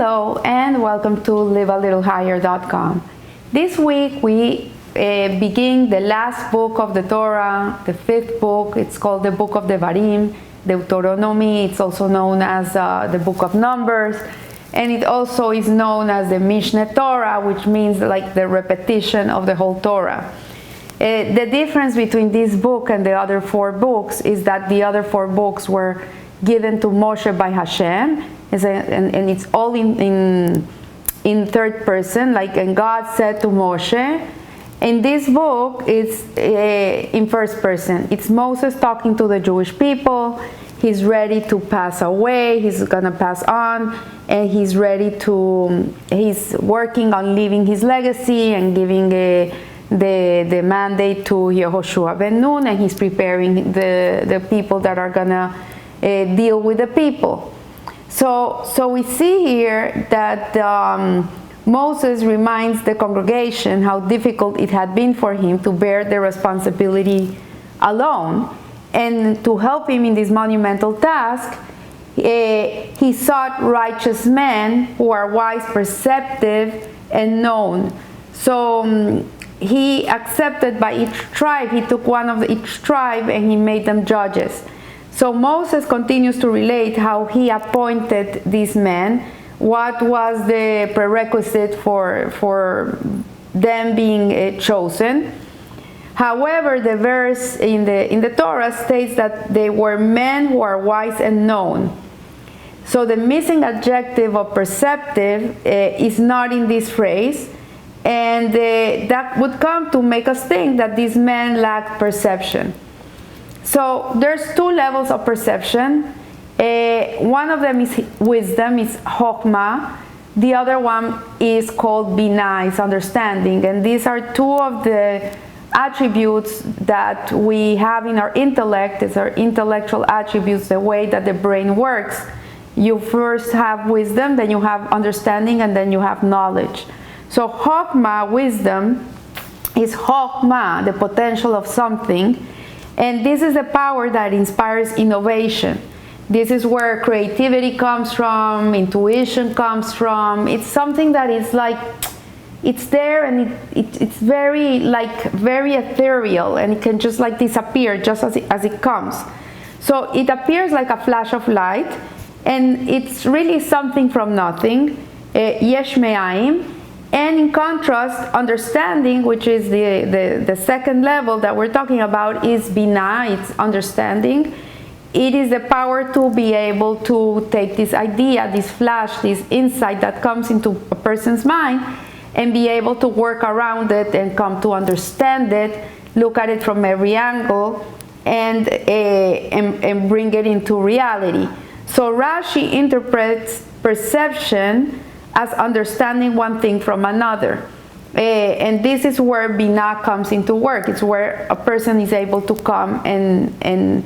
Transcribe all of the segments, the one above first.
Hello and welcome to livealittlehigher.com. This week we begin the last book of the Torah, the fifth book. It's called the Book of Devarim, Deuteronomy. It's also known as the Book of Numbers, and it also is known as the Mishneh Torah, which means like the repetition of the whole Torah. The difference between this book and the other four books is that the other four books were given to Moshe by Hashem, and it's all in third person, like, and God said to Moshe. In this book, it's in first person. It's Moses talking to the Jewish people. He's ready to pass away. He's gonna pass on, and he's working on leaving his legacy and giving the mandate to Yehoshua ben Nun, and he's preparing the people that are gonna deal with the people. So we see here that Moses reminds the congregation how difficult it had been for him to bear the responsibility alone, and to help him in this monumental task, he sought righteous men who are wise, perceptive, and known. So he accepted by each tribe, he took one of each tribe and he made them judges. So Moses continues to relate how he appointed these men, what was the prerequisite for them being chosen. However, the verse in the Torah states that they were men who are wise and known. So the missing adjective of perceptive is not in this phrase, and that would come to make us think that these men lacked perception. So there's two levels of perception. One of them is wisdom, is chokhmah. The other one is called binah, is understanding. And these are two of the attributes that we have in our intellect. It's our intellectual attributes, the way that the brain works. You first have wisdom, then you have understanding, and then you have knowledge. So chokhmah, wisdom, is chokhmah, the potential of something. And this is the power that inspires innovation. This is where creativity comes from, intuition comes from. It's something that is like, it's there, and it's very ethereal, and it can just like disappear just as it comes. So it appears like a flash of light, and it's really something from nothing, yesh me'aim. And in contrast, understanding, which is the second level that we're talking about, is binah, it's understanding. It is the power to be able to take this idea, this flash, this insight that comes into a person's mind, and be able to work around it and come to understand it, look at it from every angle, and bring it into reality. So Rashi interprets perception as understanding one thing from another. And this is where binah comes into work. It's where a person is able to come and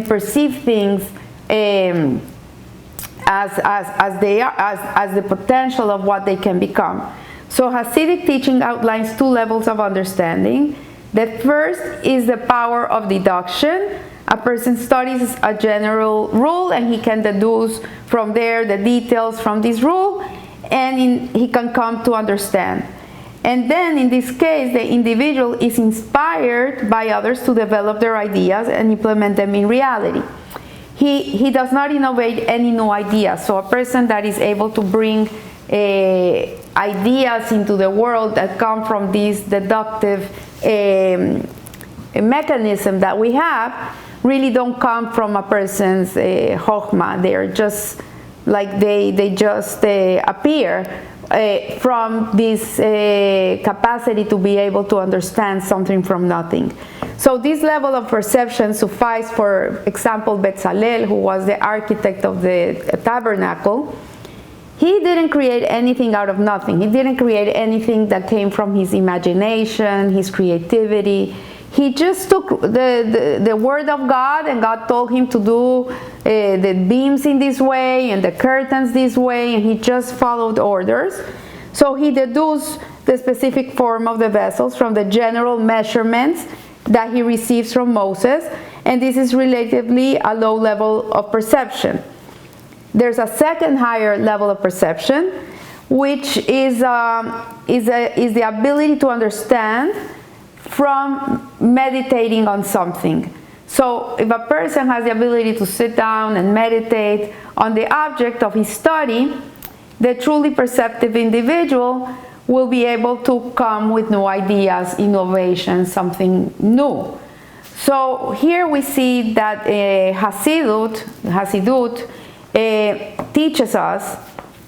perceive things as they are, as the potential of what they can become. So Hasidic teaching outlines two levels of understanding. The first is the power of deduction. A person studies a general rule, and he can deduce from there the details from this rule, and he can come to understand. And then in this case, the individual is inspired by others to develop their ideas and implement them in reality. He does not innovate any new ideas. So a person that is able to bring ideas into the world that come from this deductive mechanism that we have really don't come from a person's chokhmah. They are just like they just appear from this capacity to be able to understand something from nothing. So this level of perception sufficed, for example, Bezalel, who was the architect of the tabernacle. He didn't create anything out of nothing. He didn't create anything that came from his imagination, his creativity. He just took the word of God, and God told him to do the beams in this way and the curtains this way, and he just followed orders. So he deduced the specific form of the vessels from the general measurements that he receives from Moses, and this is relatively a low level of perception. there's a second higher level of perception, which is the ability to understand from meditating on something. So if a person has the ability to sit down and meditate on the object of his study, the truly perceptive individual will be able to come with new ideas, innovation, something new. So here we see that Hasidut teaches us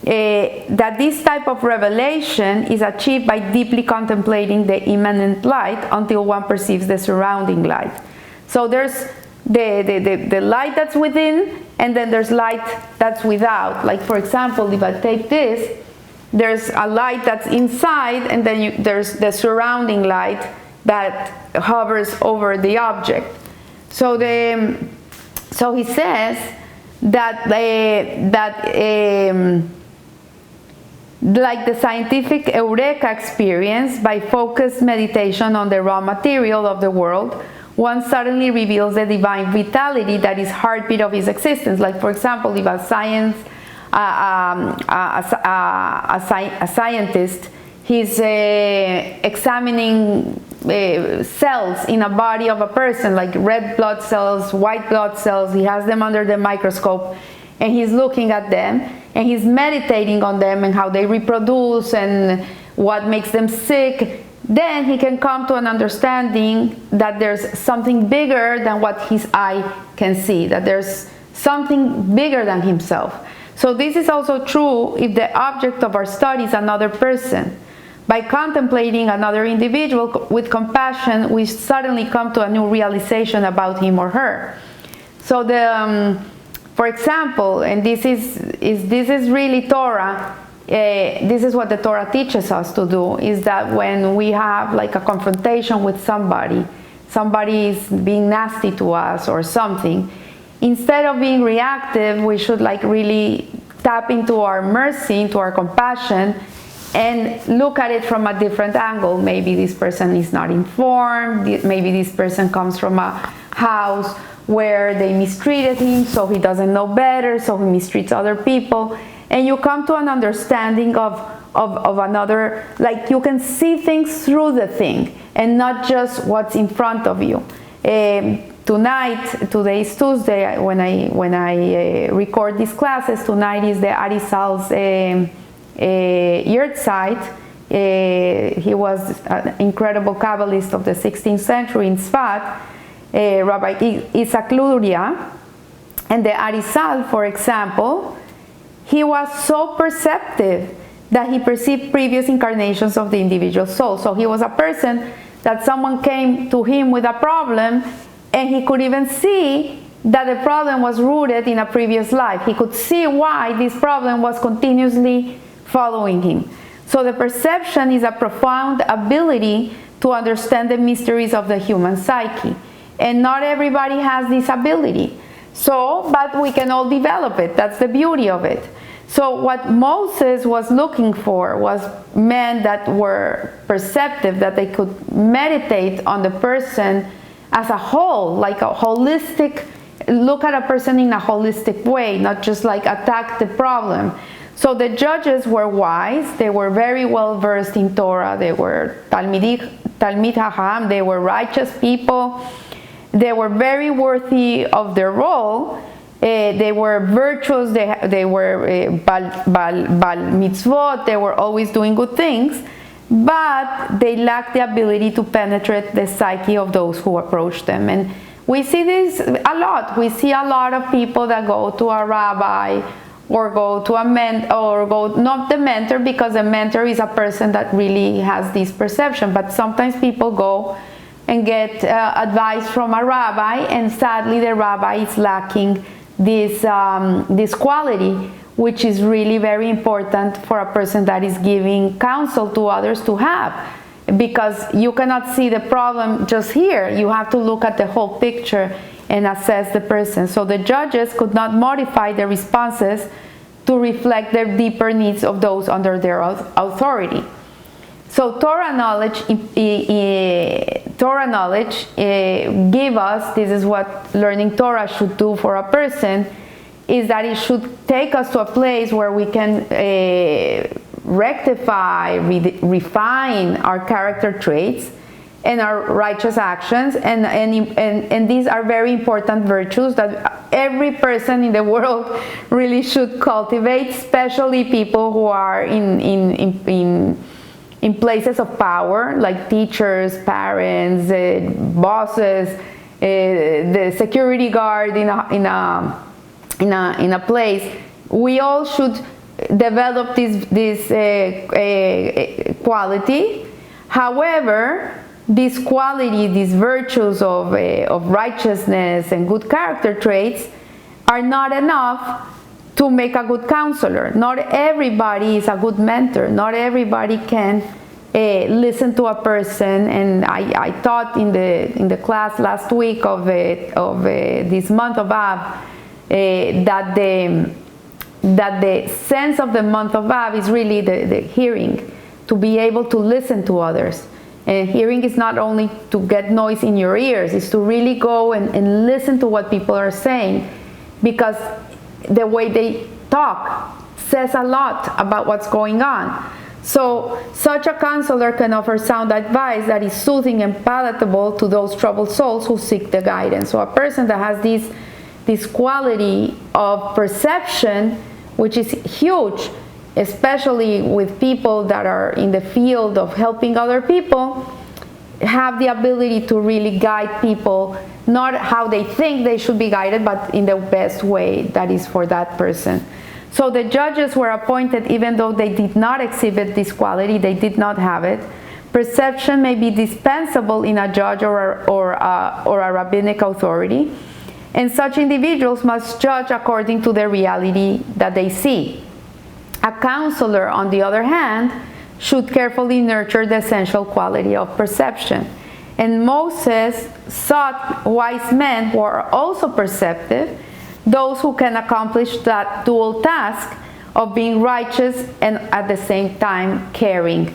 that this type of revelation is achieved by deeply contemplating the immanent light until one perceives the surrounding light. So there's the light that's within, and then there's light that's without. Like, for example, if I take this, there's a light that's inside, and then there's the surrounding light that hovers over the object. So he says that like the scientific eureka experience, by focused meditation on the raw material of the world, one suddenly reveals the divine vitality that is heartbeat of his existence. Like, for example, if a scientist, he's examining cells in a body of a person, like red blood cells, white blood cells. He has them under the microscope, and he's looking at them, and he's meditating on them and how they reproduce and what makes them sick. Then he can come to an understanding that there's something bigger than what his eye can see, that there's something bigger than himself. So this is also true if the object of our study is another person. By contemplating another individual with compassion, we suddenly come to a new realization about him or her. So for example, and this is really Torah. This is what the Torah teaches us to do, is that when we have like a confrontation with somebody is being nasty to us or something, instead of being reactive, we should like really tap into our mercy, into our compassion, and look at it from a different angle. Maybe this person is not informed, maybe this person comes from a house where they mistreated him, so he doesn't know better, so he mistreats other people. And you come to an understanding of another, like you can see things through the thing and not just what's in front of you. Today is Tuesday when I record these classes. Tonight is the Arizal's Yahrzeit. He was an incredible Kabbalist of the 16th century in Tzfat, Rabbi Isaac Luria. And the Arizal, for example, he was so perceptive that he perceived previous incarnations of the individual soul. So he was a person that someone came to him with a problem, and he could even see that the problem was rooted in a previous life. He could see why this problem was continuously following him. So the perception is a profound ability to understand the mysteries of the human psyche. And not everybody has this ability. But we can all develop it. That's the beauty of it. So what Moses was looking for was men that were perceptive, that they could meditate on the person as a whole, like a holistic, look at a person in a holistic way, not just like attack the problem. So the judges were wise. They were very well versed in Torah. They were Talmid Hacham. They were righteous people. They were very worthy of their role. They were virtuous. They were bal mitzvot. They were always doing good things, but they lacked the ability to penetrate the psyche of those who approached them. And we see this a lot. We see a lot of people that go to a rabbi or go to a mentor, or go, not the mentor, because a mentor is a person that really has this perception, but sometimes people go and get advice from a rabbi, and sadly the rabbi is lacking this quality, which is really very important for a person that is giving counsel to others to have, because you cannot see the problem just here. You have to look at the whole picture and assess the person. So the judges could not modify their responses to reflect the deeper needs of those under their authority. So Torah knowledge give us, this is what learning Torah should do for a person, is that it should take us to a place where we can rectify, refine our character traits and our righteous actions, and these are very important virtues that every person in the world really should cultivate, especially people who are in places of power, like teachers, parents, bosses, the security guard in a place. We all should develop this quality. However, these qualities, these virtues of righteousness and good character traits are not enough to make a good counselor. Not everybody is a good mentor. Not everybody can listen to a person. And I taught in the class last week of this month of Av that the sense of the month of Av is really the hearing, to be able to listen to others. And hearing is not only to get noise in your ears, it's to really go and listen to what people are saying, because the way they talk says a lot about what's going on. So such a counselor can offer sound advice that is soothing and palatable to those troubled souls who seek the guidance. So a person that has this quality of perception, which is huge, especially with people that are in the field of helping other people, have the ability to really guide people, not how they think they should be guided, but in the best way that is for that person. So the judges were appointed even though they did not exhibit this quality, they did not have it. Perception may be dispensable in a judge or a rabbinic authority, and such individuals must judge according to the reality that they see. A counselor, on the other hand, should carefully nurture the essential quality of perception. And Moses sought wise men who are also perceptive, those who can accomplish that dual task of being righteous and at the same time caring.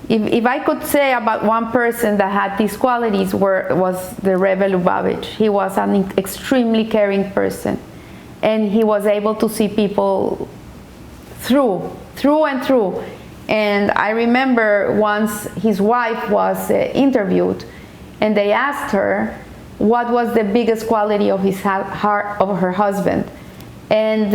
If I could say about one person that had these qualities, was the Rebbe Lubavitch. He was an extremely caring person, and he was able to see people through and through. And I remember once his wife was interviewed, and they asked her what was the biggest quality of her husband. And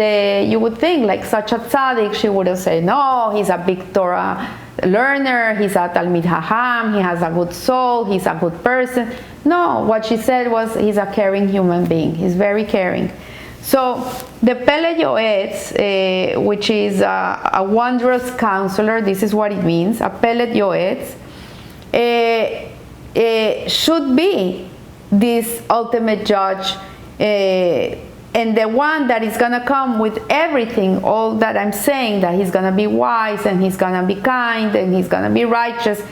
you would think, like such a tzaddik, she would have said, no, he's a big Torah learner, he's a Talmid Hacham, he has a good soul, he's a good person. No, what she said was, he's a caring human being, he's very caring. So the Pele Yoetz, which is a wondrous counselor, this is what it means, a Pele Yoetz, should be this ultimate judge, and the one that is going to come with everything, all that I'm saying, that he's going to be wise, and he's going to be kind, and he's going to be righteous,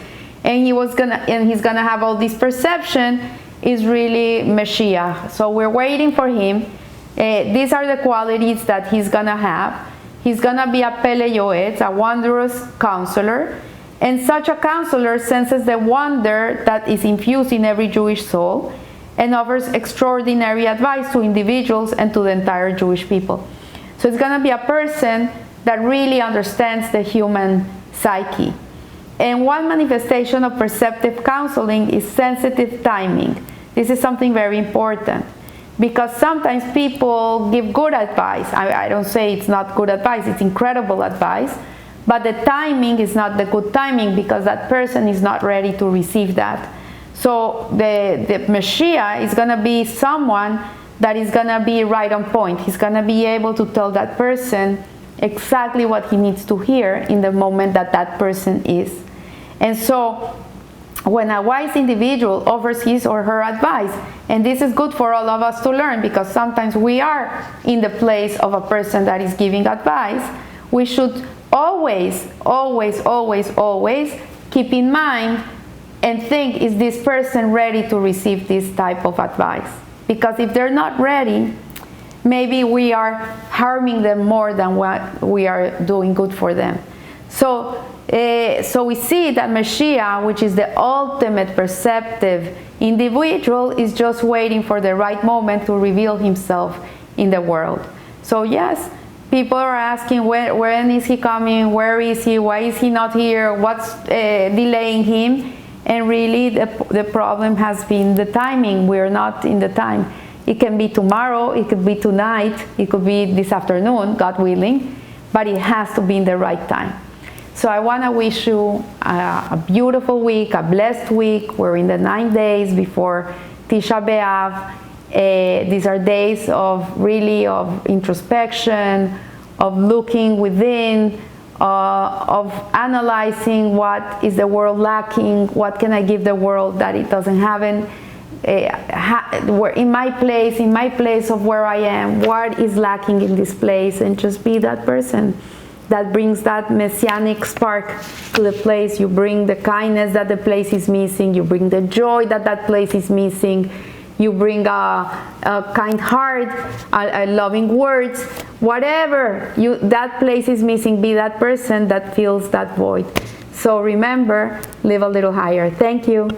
and he's going to have all this perception, is really Mashiach. So we're waiting for him. These are the qualities that he's going to have. He's going to be a Pele Yoetz, a wondrous counselor, and such a counselor senses the wonder that is infused in every Jewish soul, and offers extraordinary advice to individuals and to the entire Jewish people. So it's going to be a person that really understands the human psyche. And one manifestation of perceptive counseling is sensitive timing. This is something very important, because sometimes people give good advice. I don't say it's not good advice, it's incredible advice, but the timing is not the good timing, because that person is not ready to receive that. So the Mashiach is going to be someone that is going to be right on point. He's going to be able to tell that person exactly what he needs to hear in the moment that that person is. And so when a wise individual offers his or her advice, and this is good for all of us to learn, because sometimes we are in the place of a person that is giving advice, we should always keep in mind and think, is this person ready to receive this type of advice? Because if they're not ready, maybe we are harming them more than what we are doing good for them. So we see that Mashiach, which is the ultimate perceptive Individual is just waiting for the right moment to reveal himself in the world. So yes, people are asking, when is he coming? Where is he? Why is he not here? What's delaying him? And really the problem has been the timing. We're not in the time. It can be tomorrow, it could be tonight, it could be this afternoon, God willing, but it has to be in the right time. So I want to wish you a beautiful week, a blessed week. We're in the 9 days before Tisha B'Av. These are days of really of introspection, of looking within, of analyzing what is the world lacking, what can I give the world that it doesn't have, in my place of where I am, what is lacking in this place, and just be that person that brings that messianic spark to the place. You bring the kindness that the place is missing, you bring the joy that that place is missing, you bring a kind heart, a loving words, whatever that place is missing, be that person that fills that void. So remember, live a little higher. Thank you.